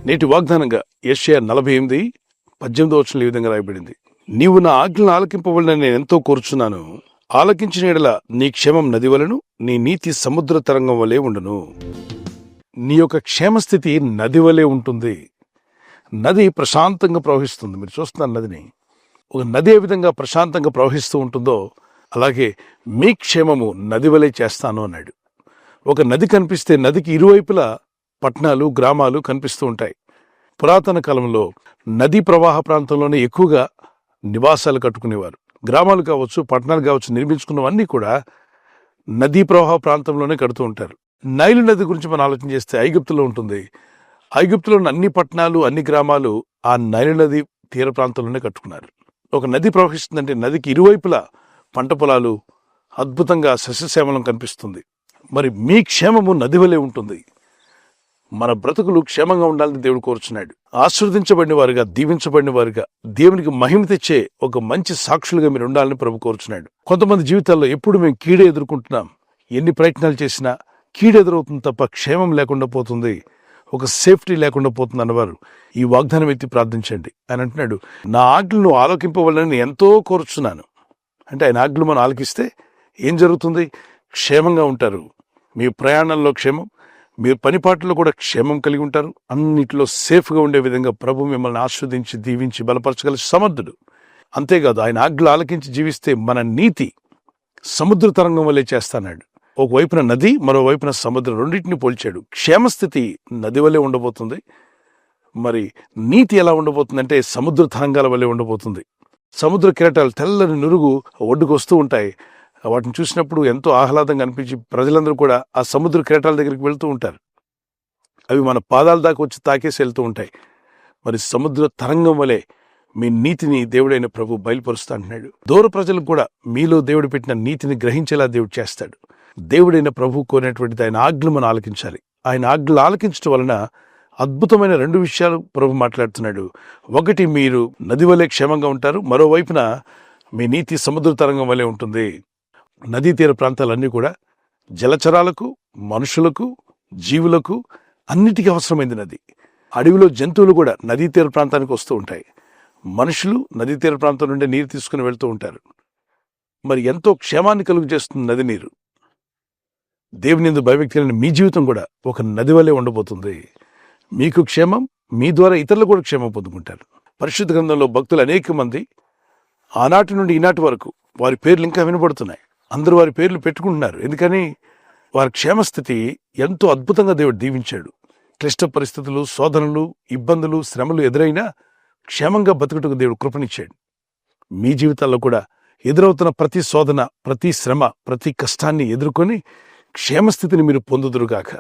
నేటి వాగ్దానంగా యెషయా 48:18 ఈ విధంగా రాయబడింది. నీవు నా ఆజ్ఞలను ఆలకింపవలనని నేను ఎంతో కోరుచున్నాను. ఆలకించిన యెడల నీ క్షేమం నది వలెను, నీ నీతి సముద్ర తరంగం వలె ఉండును. నీ యొక్క క్షేమస్థితి నది వలె ఉంటుంది. నది ప్రశాంతంగా ప్రవహిస్తుంది. మీరు చూస్తున్నారు నదిని. ఒక నది ఏ విధంగా ప్రశాంతంగా ప్రవహిస్తూ ఉంటుందో అలాగే మీ క్షేమము నది వలె చేస్తాను అన్నాడు. ఒక నది కనిపిస్తే నదికి ఇరువైపులా పట్టణాలు, గ్రామాలు కనిపిస్తూ ఉంటాయి. పురాతన కాలంలో నదీ ప్రవాహ ప్రాంతంలోనే ఎక్కువగా నివాసాలు కట్టుకునేవారు. గ్రామాలు కావచ్చు, పట్టణాలు కావచ్చు, నిర్మించుకున్నవన్నీ కూడా నదీ ప్రవాహ ప్రాంతంలోనే కడుతూ ఉంటారు. నైలు నది గురించి మనం ఆలోచన చేస్తే ఐగుప్తులో ఉంటుంది. ఐగుప్తులోని అన్ని పట్టణాలు, అన్ని గ్రామాలు ఆ నైలు నది తీర ప్రాంతంలోనే కట్టుకున్నారు. ఒక నది ప్రవహిస్తుందంటే నదికి ఇరువైపులా పంట పొలాలు, అద్భుతంగా సస్యశ్యామలం కనిపిస్తుంది. మరి మీ క్షేమము నది వలె ఉంటుంది. మన బ్రతుకులు క్షేమంగా ఉండాలని దేవుడు కోరుచున్నాడు. ఆశీర్వదించబడిన వారుగా, దీవించబడిన వారుగా, దేవునికి మహిమ తెచ్చే ఒక మంచి సాక్షులుగా మీరు ఉండాలని ప్రభు కోరుచున్నాడు. కొంతమంది జీవితాల్లో ఎప్పుడు మేము కీడే ఎదుర్కొంటున్నాం. ఎన్ని ప్రయత్నాలు చేసినా కీడు ఎదురవుతుంది తప్ప క్షేమం లేకుండా పోతుంది, ఒక సేఫ్టీ లేకుండా పోతుంది అన్నవారు ఈ వాగ్దానం ఎత్తి ప్రార్థించండి. ఆయన అంటున్నాడు, నా ఆజ్ఞలను ఆలోకింపవాలని ఎంతో కోరుచున్నాను. అంటే ఆయన ఆజ్ఞలు మనం ఆలకిస్తే ఏం జరుగుతుంది? క్షేమంగా ఉంటారు. మీ ప్రయాణంలో క్షేమం, మీ పనిపాట్లలో కూడా క్షేమం కలిగి ఉంటారు. అన్నిటిలో సేఫ్గా ఉండే విధంగా ప్రభు మిమ్మల్ని ఆస్వాదించి, దీవించి, బలపరచగల సమర్థుడు. అంతేకాదు, ఆయన ఆజ్ఞలు ఆలకించి జీవిస్తే మన నీతి సముద్ర తరంగం వల్లే చేస్తాడు. ఒకవైపున నది, మరోవైపున సముద్రం, రెండింటిని పోల్చాడు. క్షేమస్థితి నది వల్లే ఉండబోతుంది. మరి నీతి ఎలా ఉండబోతుందంటే సముద్ర తరంగాల వల్లే ఉండబోతుంది. సముద్ర కిరటాలు తెల్లని నురుగు ఒడ్డుకు వస్తూ ఉంటాయి. వాటిని చూసినప్పుడు ఎంతో ఆహ్లాదంగా అనిపించి ప్రజలందరూ కూడా ఆ సముద్ర కిరటాల దగ్గరికి వెళ్తూ ఉంటారు. అవి మన పాదాల దాకా వచ్చి తాకేసి వెళ్తూ ఉంటాయి. మరి సముద్ర తరంగం వలె మీ నీతిని దేవుడైన ప్రభు బయలుపరుస్తా అంటున్నాడు. దూర ప్రజలకు కూడా మీలో దేవుడు పెట్టిన నీతిని గ్రహించేలా దేవుడు చేస్తాడు. దేవుడైన ప్రభు కోరినటువంటిది ఆయన ఆజ్ఞలు మనం ఆలకించాలి. ఆయన ఆజ్ఞలు ఆలకించడం వలన అద్భుతమైన 2 విషయాలు ప్రభు మాట్లాడుతున్నాడు. ఒకటి, మీరు నది వలె క్షేమంగా ఉంటారు. మరోవైపున మీ నీతి సముద్ర తరంగం వలె ఉంటుంది. నదీ తీర ప్రాంతాలన్నీ కూడా జలచరాలకు, మనుషులకు, జీవులకు అన్నిటికీ అవసరమైంది నది. అడవిలో జంతువులు కూడా నదీ తీర ప్రాంతానికి వస్తూ ఉంటాయి. మనుషులు నదీ తీర ప్రాంతం నుండి నీరు తీసుకుని వెళ్తూ ఉంటారు. మరి ఎంతో క్షేమాన్ని కలుగు చేస్తుంది నది నీరు. దేవుని యందు భయభక్తి కలిగిన మీ జీవితం కూడా ఒక నది వలె ఉండబోతుంది. మీకు క్షేమం, మీ ద్వారా ఇతరులు కూడా క్షేమం పొందుకుంటారు. పరిశుద్ధ గ్రంథంలో భక్తులు అనేక మంది ఆనాటి నుండి ఈనాటి వరకు వారి పేర్లు ఇంకా వినబడుతున్నాయి. అందరూ వారి పేర్లు పెట్టుకుంటున్నారు. ఎందుకని? వారి క్షేమస్థితి ఎంతో అద్భుతంగా దేవుడు దీవించాడు. క్లిష్ట పరిస్థితులు, శోధనలు, ఇబ్బందులు, శ్రమలు ఎదురైనా క్షేమంగా బతుకుటకు దేవుడు కృపనిచ్చాడు. మీ జీవితాల్లో కూడా ఎదురవుతున్న ప్రతి శోధన, ప్రతి శ్రమ, ప్రతి కష్టాన్ని ఎదుర్కొని క్షేమస్థితిని మీరు పొందుదురుగాక.